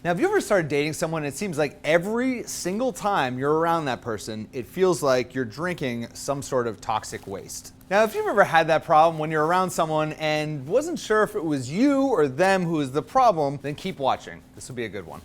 Now, have you ever started dating someone and it seems like every single time you're around that person, it feels like you're drinking some sort of toxic waste? Now, if you've ever had that problem when you're around someone and wasn't sure if it was you or them who was the problem, then keep watching. This will be a good one.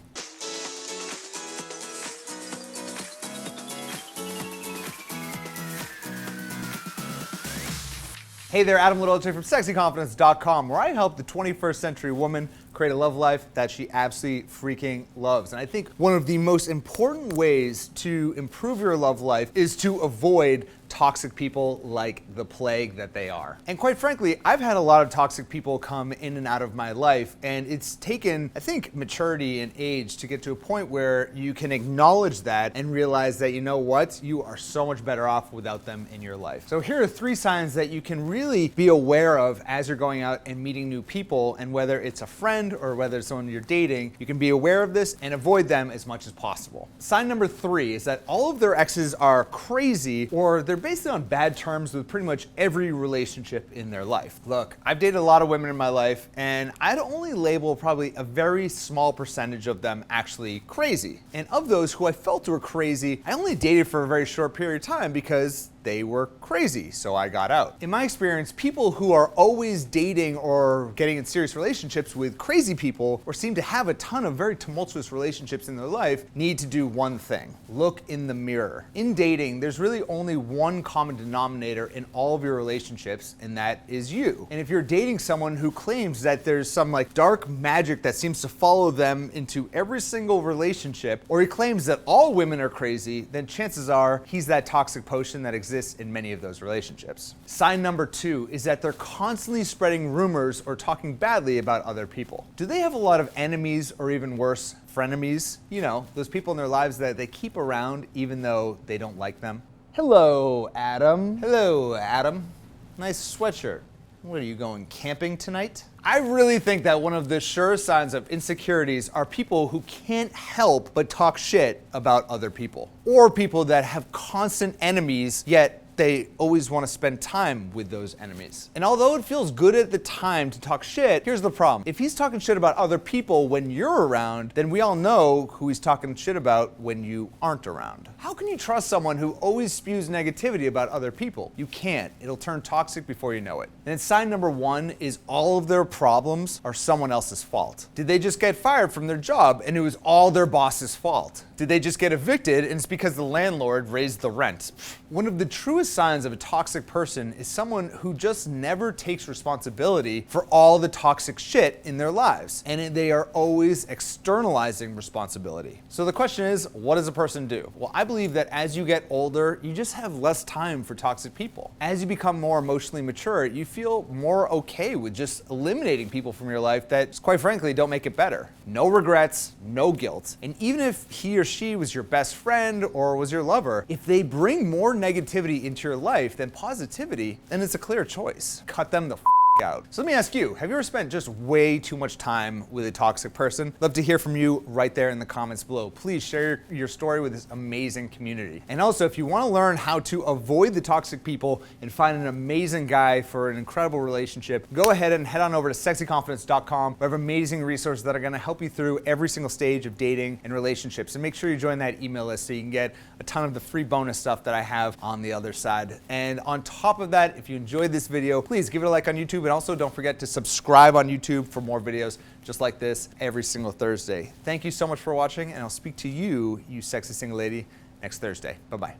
Hey there, Adam Littleton from sexyconfidence.com, where I help the 21st century woman create a love life that she absolutely freaking loves. And I think one of the most important ways to improve your love life is to avoid toxic people like the plague that they are. And quite frankly, I've had a lot of toxic people come in and out of my life, and it's taken, I think, maturity and age to get to a point where you can acknowledge that and realize that, you know what, you are so much better off without them in your life. So here are 3 signs that you can really be aware of as you're going out and meeting new people, and whether it's a friend or whether it's someone you're dating, you can be aware of this and avoid them as much as possible. Sign number 3 is that all of their exes are crazy, or they're basically on bad terms with pretty much every relationship in their life. Look, I've dated a lot of women in my life, and I'd only label probably a very small percentage of them actually crazy. And of those who I felt were crazy, I only dated for a very short period of time because they were crazy, so I got out. In my experience, people who are always dating or getting in serious relationships with crazy people, or seem to have a ton of very tumultuous relationships in their life, need to do one thing: look in the mirror. In dating, there's really only one common denominator in all of your relationships, and that is you. And if you're dating someone who claims that there's some like dark magic that seems to follow them into every single relationship, or he claims that all women are crazy, then chances are he's that toxic potion that exists in many of those relationships. Sign number 2 is that they're constantly spreading rumors or talking badly about other people. Do they have a lot of enemies, or even worse, frenemies? You know, those people in their lives that they keep around even though they don't like them. Hello, Adam. Hello, Adam. Nice sweatshirt. What, are you going camping tonight? I really think that one of the sure signs of insecurities are people who can't help but talk shit about other people, or people that have constant enemies, yet they always want to spend time with those enemies. And although it feels good at the time to talk shit, here's the problem. If he's talking shit about other people when you're around, then we all know who he's talking shit about when you aren't around. How can you trust someone who always spews negativity about other people? You can't. It'll turn toxic before you know it. And then sign number 1 is all of their problems are someone else's fault. Did they just get fired from their job and it was all their boss's fault? Did they just get evicted and it's because the landlord raised the rent? One of the truest signs of a toxic person is someone who just never takes responsibility for all the toxic shit in their lives, and they are always externalizing responsibility. So the question is, what does a person do? Well, I believe that as you get older, you just have less time for toxic people. As you become more emotionally mature, you feel more okay with just eliminating people from your life that, quite frankly, don't make it better. No regrets, no guilt. And even if he or she was your best friend or was your lover, if they bring more negativity into your life than positivity, then it's a clear choice. Cut them the out. So let me ask you, have you ever spent just way too much time with a toxic person? Love to hear from you right there in the comments below. Please share your story with this amazing community. And also, if you want to learn how to avoid the toxic people and find an amazing guy for an incredible relationship, go ahead and head on over to sexyconfidence.com. We have amazing resources that are going to help you through every single stage of dating and relationships. And make sure you join that email list so you can get a ton of the free bonus stuff that I have on the other side. And on top of that, if you enjoyed this video, please give it a like on YouTube. And also don't forget to subscribe on YouTube for more videos just like this every single Thursday. Thank you so much for watching, and I'll speak to you, you sexy single lady, next Thursday. Bye-bye.